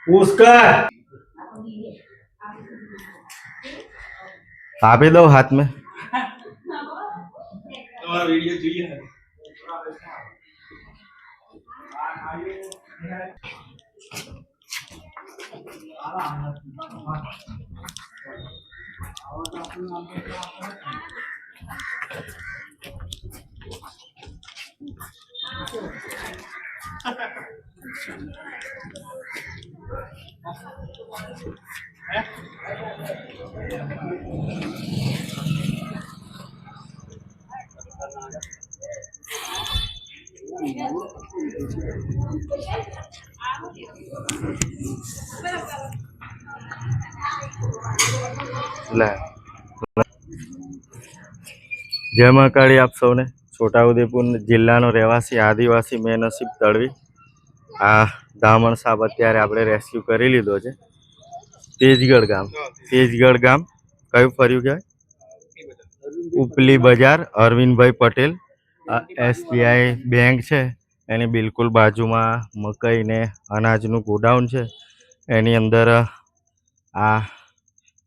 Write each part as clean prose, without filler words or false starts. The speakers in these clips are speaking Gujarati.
पुष्कर आप ही दो हाथ में वीडियो चाहिए जय महाकाली आप सौने छोटाउदेपुर जिल्लानो રહેવાસી आदिवासी મેનસીબ તળવી आ धामण साहब अत्यारे आपणे रेस्क्यू करी लीधो छे। तेजगढ़ गाम कयुं फर्યું कहेवाय उपली बजार अरविंद भाई पटेल SBI बैंक है एनी बिल्कुल बाजू में मकई ने अनाजनु गोडाउन है। एनी अंदर आ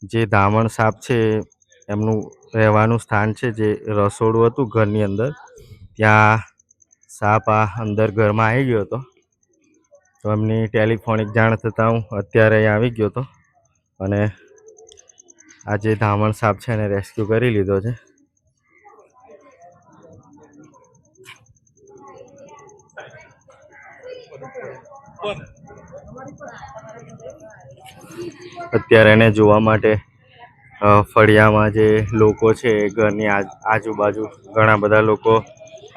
जे धामण साहब है एमनु રહેવાનું स्थान है। जे रसोड़ું હતું ઘરની અંદર ત્યાં સાપ आ अंदर घर में आई गयो હતો तो एमनी टेलिफोनिक जाण थता हूँ अत्यारे અહીં આવી ગયો હતો અને आ जे धामण साहब है એને રેસ્ક્યુ કરી લીધો છે। અત્યારે એને જોવા માટે ફળિયામાં જે લોકો છે ઘરની આજુબાજુ ઘણા બધા લોકો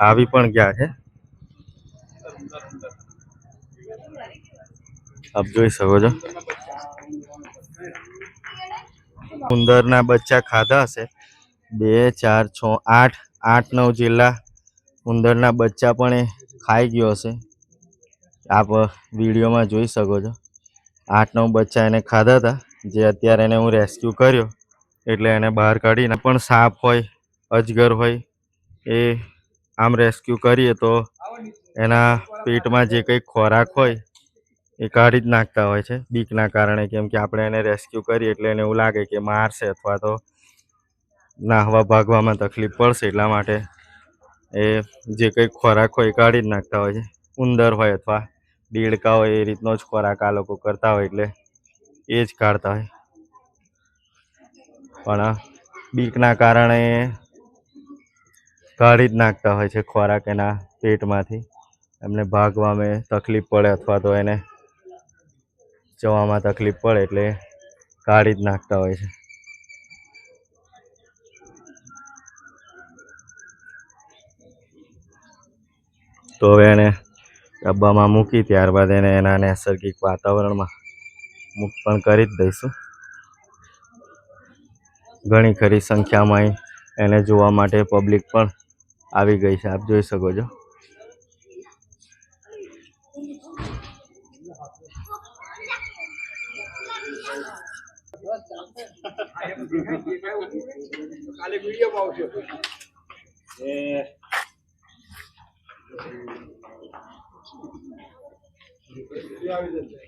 આવી પણ ગયા છે। આપ જોઈ શકો છો ઉંદરના બચ્ચા ખાધા હશે 2 4 6 8 8 9 જેટલા ઉંદરના બચ્ચા પણ એ ખાઈ ગયો હશે। આપ વિડીયોમાં જોઈ શકો છો 8 9 બચ્ચા એને ખાધા હતા જે અત્યારે એને હું રેસ્ક્યુ કર્યો એટલે એને બહાર કાઢીને પણ સાપ હોય અજગર હોય એ આમ રેસ્ક્યુ કરીએ તો એના પેટમાં જે કંઈ ખોરાક હોય એ કાઢી જ નાખતા હોય છે બીકના કારણે, કેમ કે આપણે એને રેસ્ક્યુ કરીએ એટલે એને એવું લાગે કે મારશે અથવા તો નાહવા ભાગવામાં તકલીફ પડશે એટલા માટે એ જે કંઈ ખોરાક હોય એ કાઢી જ નાખતા હોય છે। ઉંદર હોય અથવા દેડકા હોય એ રીતનો જ ખોરાક આ લોકો કરતા હોય એટલે એ જ કાઢતા હોય પણ બીકના કારણે કાઢી જ નાખતા હોય છે ખોરાક એના પેટમાંથી। એમને ભાગવામાં તકલીફ પડે અથવા તો એને જવામાં તકલીફ પડે એટલે કાઢી જ નાખતા હોય છે। તો હવે એને ડબ્બામાં મૂકી ત્યારબાદ એને એના નૈસર્ગિક વાતાવરણમાં મુક્ત પણ કરી જ દઈશું। ઘણી ખરી સંખ્યામાં એને જોવા માટે પબ્લિક પણ આવી ગઈ છે, આપ જોઈ શકો છો। કાલે વિડિયો પાવશો એ આવી જશે।